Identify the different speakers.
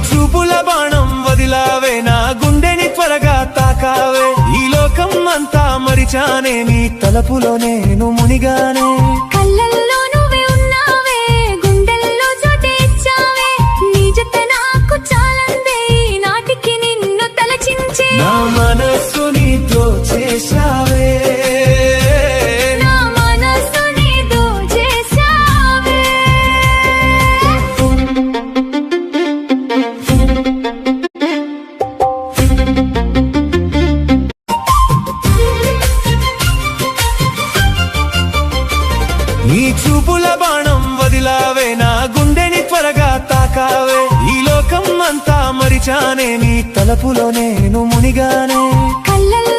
Speaker 1: చూపుల బాణం వదిలావే నా గుండెని త్వరగా తాకావే ఈ లోకం అంతా మరిచానే నీ తలపులో నేను మునిగానే
Speaker 2: కళ్ళల్లో నువ్వే ఉన్నావే గుండెల్లో చోటే ఇచ్చావే నీ జత నాకు చాలందే నాటికి నిన్ను తలచించే
Speaker 1: నా మనస్సు నీతో చేశావే
Speaker 2: నా మనసు నీతో చేశావే
Speaker 1: నీ చూపుల బాణం వదిలావే నా గుండెని త్వరగా తాకావే ఈ లోకం అంతా మరిచానే నీ తలపులో నేను మునిగానే
Speaker 2: కళ్ళల్లో